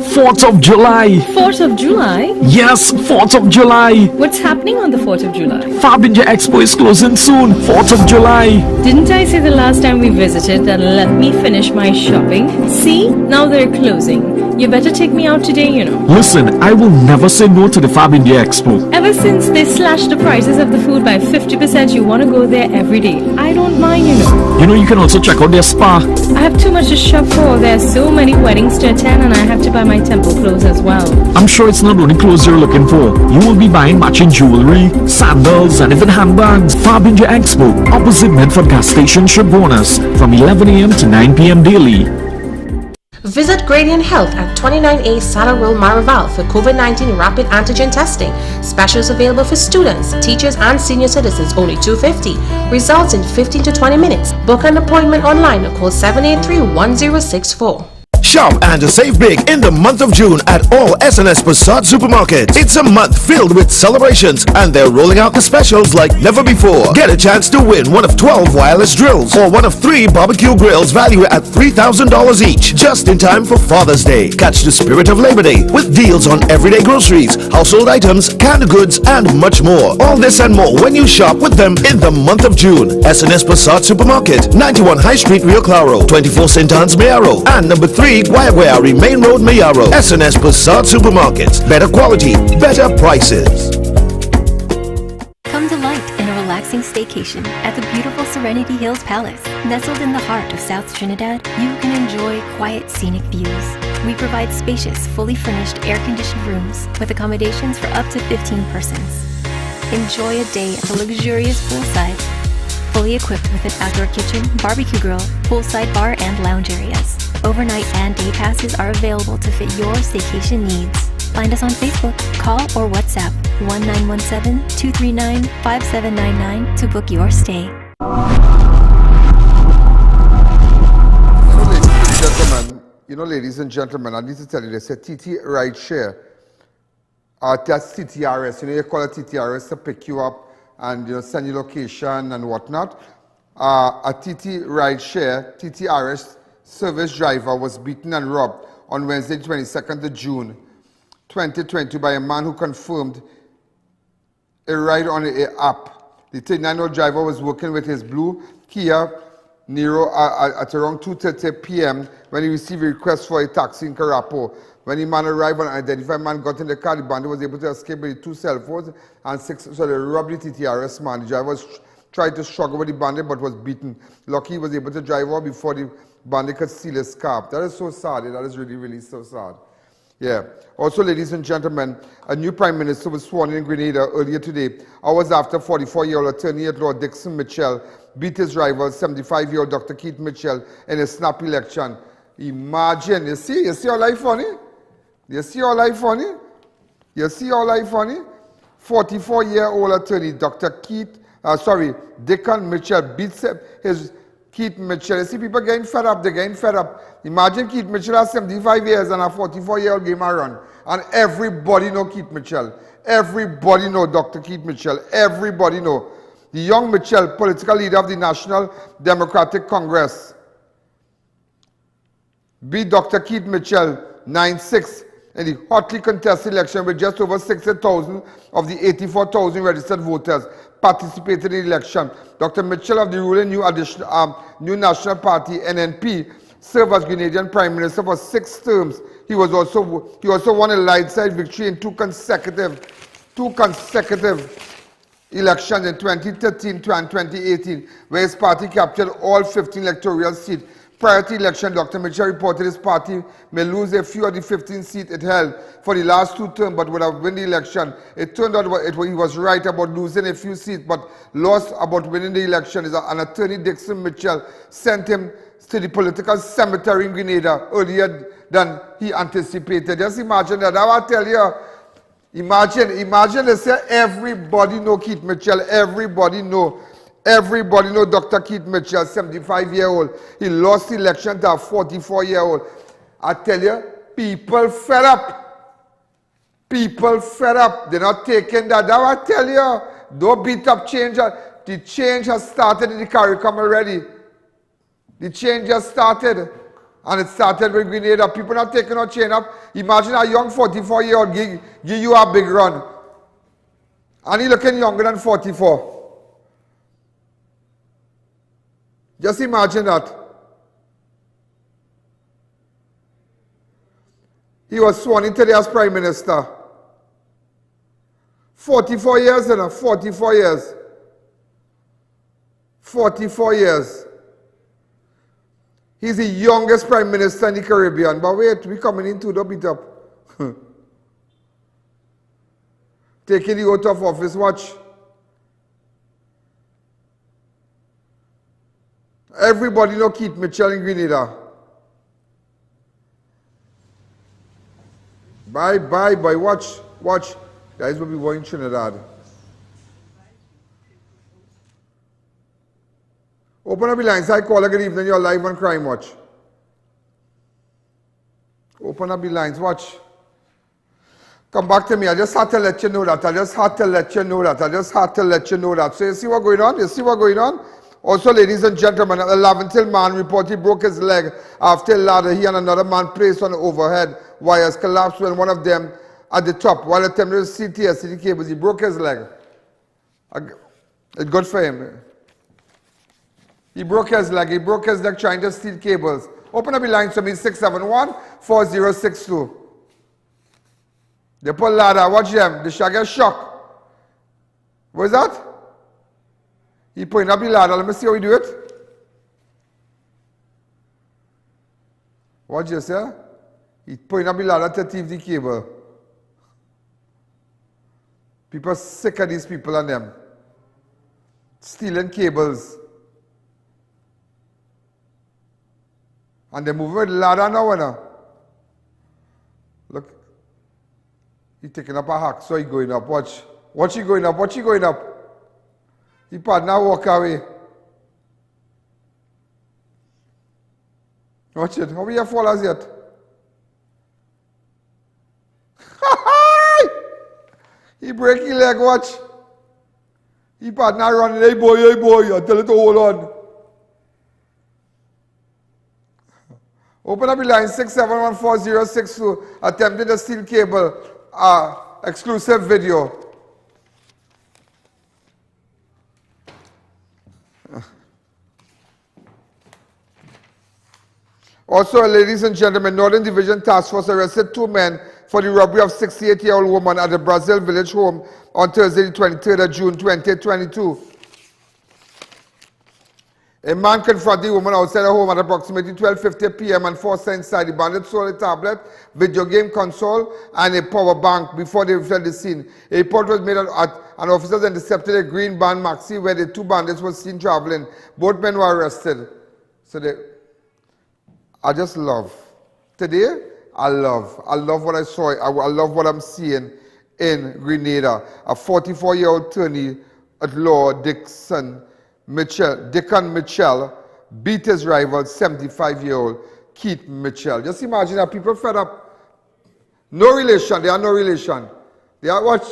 4th of July. 4th of July? Yes, 4th of July. What's happening on the 4th of July? Farbinja Expo is closing soon. 4th of July. Didn't I say the last time we visited that let me finish my shopping? See, now they're closing. You better take me out today, you know. Listen, I will never say no to the Farbinja Expo. Ever since they slashed the prices of the food by 50%, you want to go there every day. I don't mind, you know. You know, you can also check out their spa. I have too much to shop for. There are so many weddings to attend and I have to buy my temple clothes as well. I'm sure it's not only clothes you're looking for. You will be buying matching jewelry, sandals, and even handbags. Farbinja Expo, opposite Medford gas station, Chaguanas, from 11 a.m. to 9 p.m. daily. Visit Gradient Health at 29A Saddle Road, Marival for COVID-19 rapid antigen testing. Specials available for students, teachers, and senior citizens, only $250. Results in 15 to 20 minutes. Book an appointment online or call 783-1064. Shop and save big in the month of June at all SNS Passat supermarkets. It's a month filled with celebrations and they're rolling out the specials like never before. Get a chance to win one of 12 wireless drills or one of 3 barbecue grills valued at $3,000 each. Just in time for Father's Day. Catch the spirit of Labor Day with deals on everyday groceries, household items, canned goods, and much more. All this and more when you shop with them in the month of June. SNS Passat Supermarket, 91 High Street, Rio Claro, 24 St. Anne's, Mayaro, and number 3 Guayguayari Main Road, Mayaro. SNS Passat Supermarkets. Better quality, better prices. Come delight in a relaxing staycation at the beautiful Serenity Hills Palace. Nestled in the heart of South Trinidad, you can enjoy quiet scenic views. We provide spacious, fully furnished air-conditioned rooms with accommodations for up to 15 persons. Enjoy a day at the luxurious poolside, fully equipped with an outdoor kitchen, barbecue grill, poolside bar, and lounge areas. Overnight and day passes are available to fit your staycation needs. Find us on Facebook, call or WhatsApp 1917-239-5799 to book your stay. Ladies and gentlemen, I need to tell you this, a TT ride share. That's TTRS, you call it TTRS to pick you up and send you location and whatnot. A TT ride share, TTRS service driver was beaten and robbed on Wednesday, 22nd of June, 2020 by a man who confirmed a ride on an app. The 39-year-old driver was working with his blue Kia Niro at around 2:30 p.m. when he received a request for a taxi in Carapo. When the man arrived, an unidentified man got in the car. The bandit was able to escape with 2 cell phones and 6. So they robbed the TTRS man. The driver tried to struggle with the bandit but was beaten. Lucky he was able to drive off before the bandit could steal his car. That is so sad. That is really, really so sad. Yeah. Also, ladies and gentlemen, a new Prime Minister was sworn in Grenada earlier today. Hours after 44-year-old attorney at law Dixon Mitchell beat his rival, 75-year-old Dr. Keith Mitchell, in a snap election. Imagine, you see how life funny? You see how life funny? You see how life funny? 44-year-old attorney Dr. Dickon Mitchell beats his Keith Mitchell. You see people getting fed up, they're getting fed up. Imagine Keith Mitchell has 75 years and a 44-year-old game around. And everybody know Keith Mitchell. Everybody know Dr. Keith Mitchell. Everybody know. The young Mitchell, political leader of the National Democratic Congress, beat Dr. Keith Mitchell 9-6 in the hotly contested election with just over 60,000 of the 84,000 registered voters participated in the election. Dr. Mitchell of the ruling New National Party, NNP, served as Grenadian Prime Minister for 6 terms. He also won a landslide victory in two consecutive elections in 2013 and 2018, where his party captured all 15 electoral seats. Prior to the election, Dr. Mitchell reported his party may lose a few of the 15 seats it held for the last 2 terms, but would have won the election. It turned out he was right about losing a few seats, but lost about winning the election. An attorney, Dixon Mitchell, sent him to the political cemetery in Grenada earlier than he anticipated. Just imagine that. I will tell you, imagine they say everybody know Keith Mitchell, everybody know Dr. Keith Mitchell, 75-year-old. He lost the election to a 44-year-old. I tell you, people fed up. People fed up. They're not taking that. I tell you, don't beat up change. The change has started in the CARICOM already. The change has started. And it started with Grenada. People not taking no change up. Imagine a young 44-year-old give you a big run. And he looking younger than 44. Just imagine that. He was sworn in today as Prime Minister. 44 years, 44 years. 44 years. He's the youngest Prime Minister in the Caribbean. But wait, we're coming into the beat up. Taking the oath of office, watch. Everybody know Keith Mitchell in Grenada. Bye, boy. Watch. Guys will be going Trinidad. Open up the lines. Hi, caller. Good evening. You're live on Crime Watch. Open up the lines. Watch. Come back to me. I just had to let you know that. So you see what's going on? Also, ladies and gentlemen, a Laventil man reported he broke his leg after a ladder he and another man placed on the overhead wires collapsed when one of them at the top while attempting to CT cables. He broke his leg. It's good for him. He broke his leg trying to steal cables. Open up the lines for me, 671-4062. They put ladder, watch them. They shall get shocked. What is that? He putting up the ladder. Let me see how he do it. Watch this, yeah? He putting up the ladder to thief the cable. People sick of these people and them. Stealing cables. And they're moving with the ladder now, you know. Look. He's taking up a hack, so he's going up. Watch. Watch he going up. He partner walk away. Watch it. How many fall as yet? He break his leg, watch. He partner running. Hey boy. I tell it to hold on. Open up the line, 6714062, attempted to steal cable, exclusive video. Also, ladies and gentlemen, Northern Division Task Force arrested 2 men for the robbery of 68-year-old woman at the Brazil Village home on Thursday, the 23rd of June, 2022. A man confronted the woman outside her home at approximately 12:50 p.m. and forced her inside. The bandit stole a tablet, video game console, and a power bank before they fled the scene. A report was made and officers intercepted a green van maxi where the 2 bandits were seen traveling. Both men were arrested. So I just love. Today, I love what I saw. I love what I'm seeing in Grenada. A 44-year-old attorney at law, Dickon Mitchell, beat his rival, 75-year-old Keith Mitchell. Just imagine that people fed up. No relation. They are no relation. They are, watch.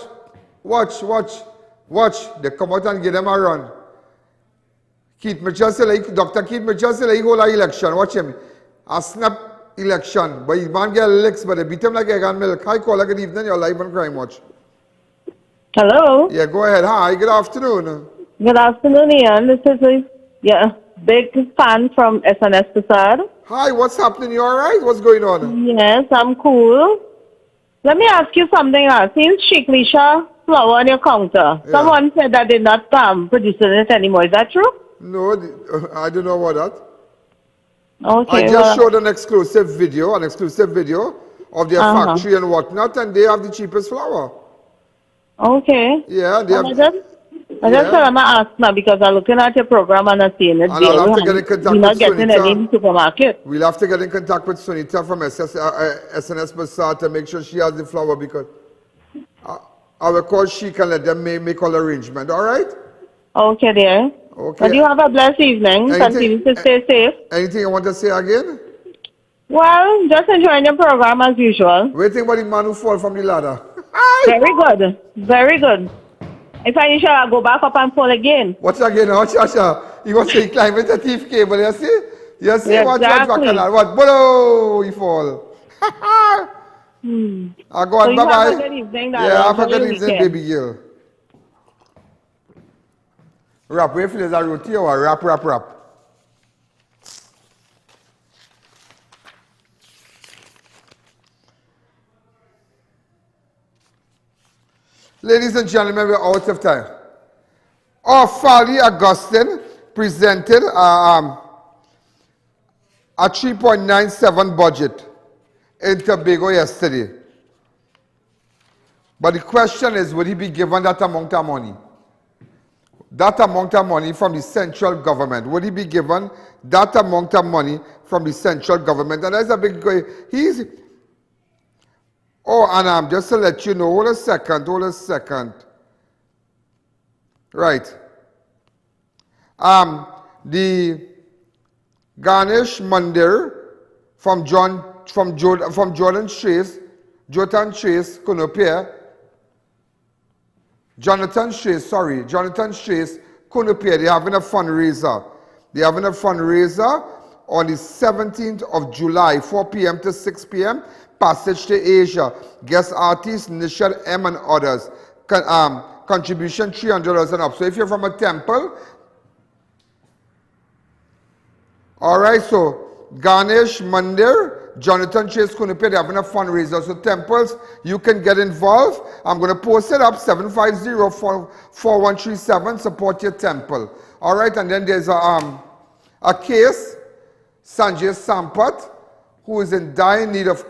They come out and give them a run. Keith Mitchell said, Dr. Keith Mitchell said, he hold an election. Watch him. A snap election. But his man get licks, but they beat him like egg and milk. Hi, caller. Good evening. You're live on Crime Watch. Hello. Yeah, go ahead. Hi, good afternoon. Good afternoon, Ian. This is a big fan from SNS Facade. Hi, what's happening? You alright? What's going on? Yes, I'm cool. Let me ask you something else. Since SHEIK LISHA flower on your counter, someone said that they're not producing it anymore. Is that true? No, I don't know about that. Okay. I just showed an exclusive video of their factory and whatnot, and they have the cheapest flour. Okay. Yeah, they have. I just said I'm going to ask now because I'm looking at your program and I'm seeing it. And I'll have to get in contact with not getting Sunita. any supermarket. We'll have to get in contact with Sunita from SNS Bazaar to make sure she has the flour because I will call SHEIK and let them make all arrangement. All right? Okay, dear. Okay. But you have a blessed evening. Continue to stay safe. Anything you want to say again? Well, just enjoying your program as usual. What do you think about the man who fall from the ladder? Very good. Very good. If I shall go back up and fall again. Watch again, watch. He was saying climbing the thief cable, you see? You see, watch back on that. What? Boom! He fall. I'll go on, bye-bye. Have a good evening, yeah, have a good evening, baby girl. Rap, where feel is a roti or rap? Ladies and gentlemen, we're out of time. Fali Augustine presented a 3.97 budget in Tobago yesterday. But the question is, would he be given that amount of money? That amount of money from the central government. Would he be given that amount of money from the central government? And there's a big question. Oh, and just to let you know, hold a second. Right. The Ganesh Mandir from Jonathan Chase, Kunupia. Jonathan Chase, Kunupia, they're having a fundraiser. They're having a fundraiser on the 17th of July, 4 p.m. to 6 p.m. Passage to Asia. Guest artists, Nishad M and others. Contribution $300 and up. So if you're from a temple, alright, so Ganesh Mandir, Jonathan Chase Kunupia, they're having a fundraiser. So temples, you can get involved. I'm going to post it up, 750-4137, support your temple. Alright, and then there's a case, Sanjay Sampat, who is in dire need of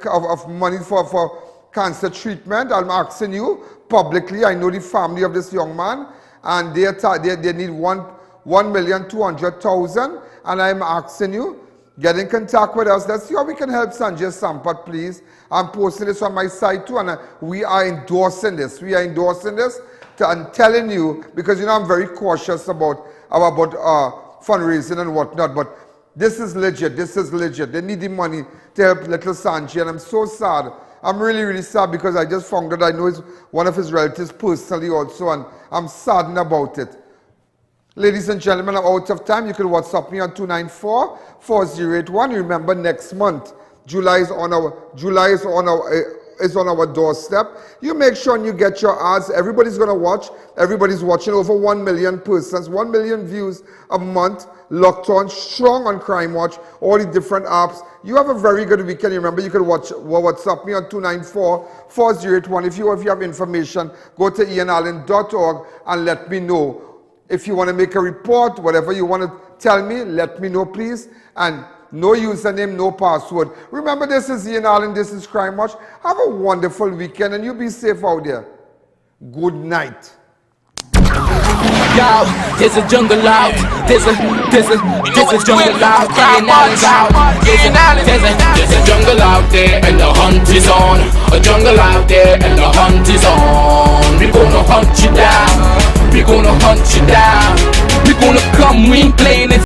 money for cancer treatment. I'm asking you publicly, I know the family of this young man, and they need 1,200,000, and I'm asking you, get in contact with us. Let's see how we can help Sanjay Sampat, please. I'm posting this on my site too, and we are endorsing this. I'm telling you, because I'm very cautious about fundraising and whatnot, but this is legit. They need the money to help little Sanjay, and I'm so sad. I'm really, really sad because I just found out I know one of his relatives personally also, and I'm saddened about it. Ladies and gentlemen, I'm out of time. You can WhatsApp me on 294-4081. Remember, next month, July is on our doorstep. You make sure and you get your ads. Everybody's going to watch. Everybody's watching. Over 1 million persons, 1 million views a month, locked on, strong on Crime Watch, all the different apps. You have a very good weekend. Remember, you can WhatsApp me on 294-4081. If you have information, go to ianallen.org and let me know. If you want to make a report, whatever you want to tell me, let me know, please. And no username, no password. Remember, this is Ian Allen, this is Crime Watch. Have a wonderful weekend and you be safe out there. Good night. Yo, there's a jungle out. There's a jungle out. Ian Allen's out. There's a jungle out there and the hunt is on. A jungle out there and the hunt is on. We're gonna hunt you down. We're gonna hunt you down. We're gonna come, we ain't playing it.